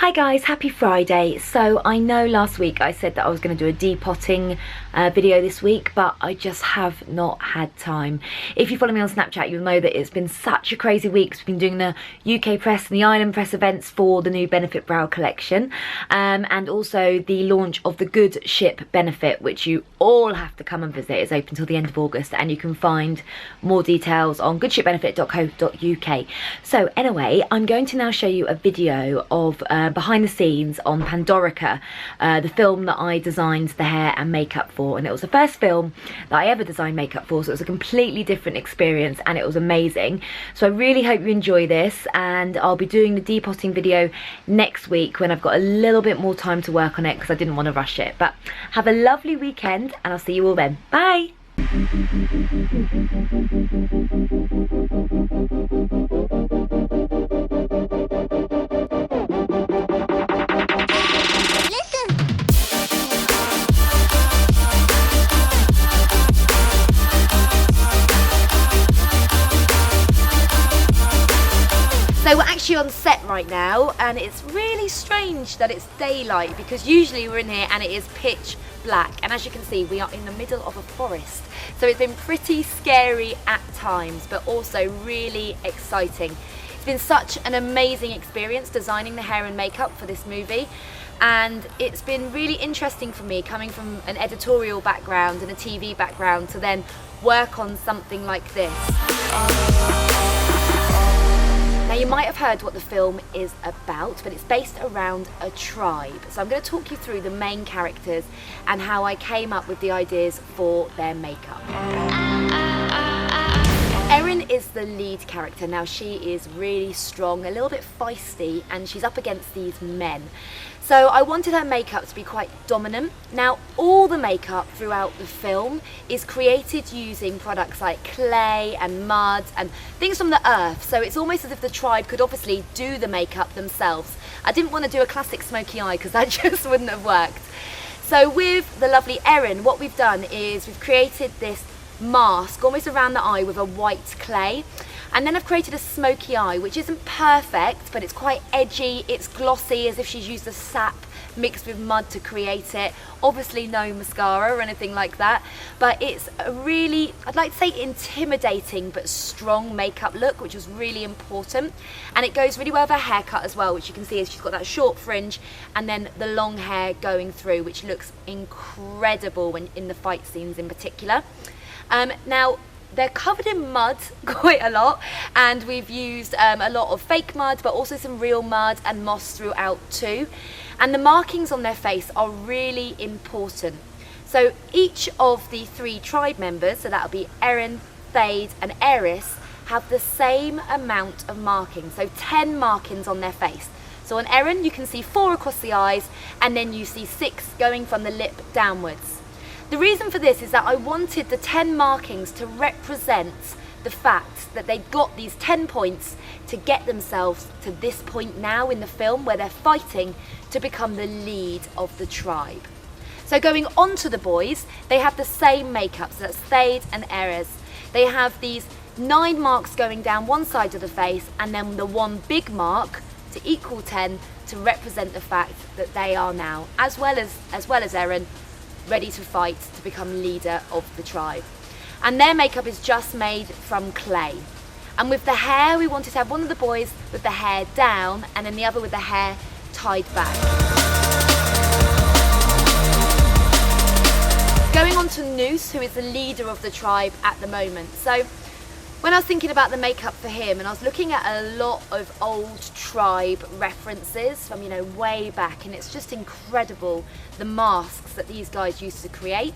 Hi guys, happy Friday. So I know last week I said that I was going to do a depotting video this week, but I just have not had time. If you follow me on Snapchat, you'll know that it's been such a crazy week. We've been doing the UK press and the Ireland press events for the new Benefit Brow collection, and also the launch of the Good Ship Benefit, which you all have to come and visit. It's open till the end of August, and you can find more details on goodshipbenefit.co.uk. So anyway, I'm going to now show you a video of behind the scenes on Pandorica, the film that I designed the hair and makeup for, and it was the first film that I ever designed makeup for, so it was a completely different experience and it was amazing. So I really hope you enjoy this, and I'll be doing the depotting video next week when I've got a little bit more time to work on it because I didn't want to rush it. But have a lovely weekend and I'll see you all then. Bye! So we're actually on set right now, and it's really strange that it's daylight because usually we're in here and it is pitch black, and as you can see we are in the middle of a forest, so it's been pretty scary at times but also really exciting. It's been such an amazing experience designing the hair and makeup for this movie, and it's been really interesting for me coming from an editorial background and a TV background to then work on something like this. Now you might have heard what the film is about, but it's based around a tribe. So I'm going to talk you through the main characters and how I came up with the ideas for their makeup. Erin is the lead character. Now she is really strong, a little bit feisty, and she's up against these men. So I wanted her makeup to be quite dominant. Now all the makeup throughout the film is created using products like clay and mud and things from the earth. So it's almost as if the tribe could obviously do the makeup themselves. I didn't want to do a classic smoky eye because that just wouldn't have worked. So with the lovely Erin, what we've done is we've created this mask almost around the eye with a white clay. And then I've created a smoky eye, which isn't perfect, but it's quite edgy, it's glossy, as if she's used the sap mixed with mud to create it. Obviously no mascara or anything like that, but it's a really, I'd like to say intimidating but strong makeup look, which was really important. And it goes really well with her haircut as well, which you can see is she's got that short fringe and then the long hair going through, which looks incredible when in the fight scenes in particular. Now, they're covered in mud quite a lot, and we've used a lot of fake mud but also some real mud and moss throughout too. And the markings on their face are really important. So each of the three tribe members, so that'll be Erin, Thade and Eris, have the same amount of markings, so 10 markings on their face. So on Erin you can see 4 across the eyes, and then you see 6 going from the lip downwards. The reason for this is that I wanted the 10 markings to represent the fact that they got these 10 points to get themselves to this point now in the film where they're fighting to become the lead of the tribe. So going on to the boys, they have the same makeup, so that's Thade and Eris. They have these 9 marks going down one side of the face and then the one big mark to equal 10 to represent the fact that they are now, as well as Erin, ready to fight to become leader of the tribe. And their makeup is just made from clay. And with the hair, we wanted to have one of the boys with the hair down and then the other with the hair tied back. Going on to Noose, who is the leader of the tribe at the moment. So when I was thinking about the makeup for him, and I was looking at a lot of old tribe references from, you know, way back, and it's just incredible the masks that these guys used to create.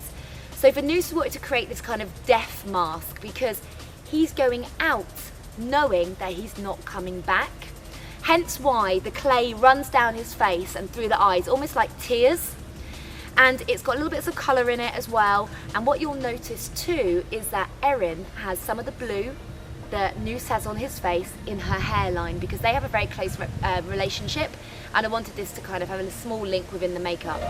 So for Noose, we wanted to create this kind of death mask because he's going out knowing that he's not coming back. Hence why the clay runs down his face and through the eyes, almost like tears. And it's got little bits of colour in it as well. And what you'll notice too is that Erin has some of the blue that Noose has on his face in her hairline because they have a very close relationship, and I wanted this to kind of have a small link within the makeup.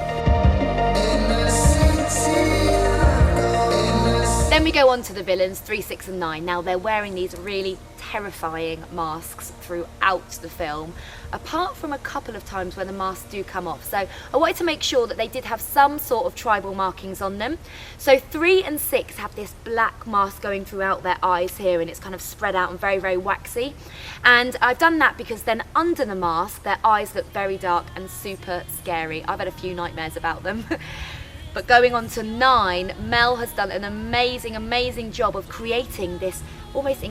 Then we go on to the villains, 3, 6 and 9. Now they're wearing these really terrifying masks throughout the film, apart from a couple of times when the masks do come off. So I wanted to make sure that they did have some sort of tribal markings on them. So 3 and 6 have this black mask going throughout their eyes here, and it's kind of spread out and very, very waxy. And I've done that because then under the mask, their eyes look very dark and super scary. I've had a few nightmares about them. But going on to 9, Mel has done an amazing, amazing job of creating this almost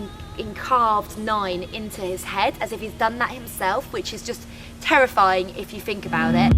carved 9 into his head, as if he's done that himself, which is just terrifying if you think about it.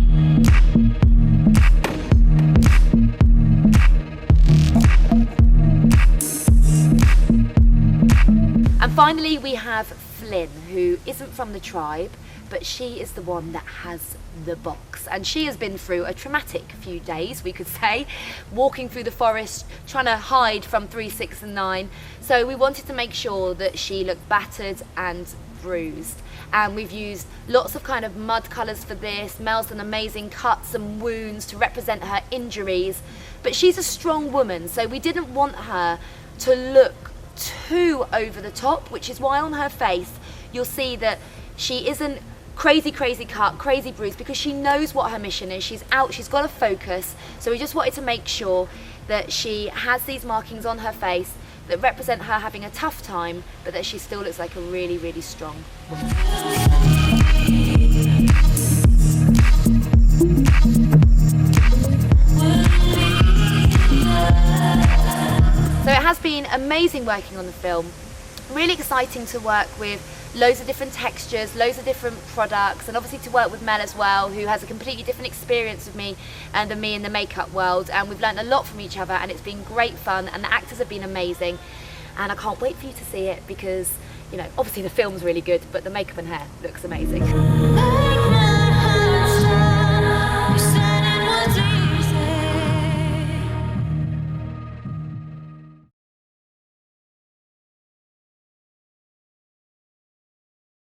And finally we have Flynn, who isn't from the tribe, but she is the one that has the box, and she has been through a traumatic few days, we could say, walking through the forest trying to hide from 3, 6 and 9. So we wanted to make sure that she looked battered and bruised, and we've used lots of kind of mud colours for this. Mel's done amazing cuts and wounds to represent her injuries, but she's a strong woman, so we didn't want her to look too over the top, which is why on her face you'll see that she isn't crazy cut, crazy bruised, because she knows what her mission is. She's out, she's got to focus. So we just wanted to make sure that she has these markings on her face that represent her having a tough time, but that she still looks like a really, really strong woman. So it has been amazing working on the film. Really exciting to work with loads of different textures, loads of different products, and obviously to work with Mel as well, who has a completely different experience with me than me in the makeup world, and we've learned a lot from each other, and it's been great fun, and the actors have been amazing, and I can't wait for you to see it because, you know, obviously the film's really good, but the makeup and hair looks amazing.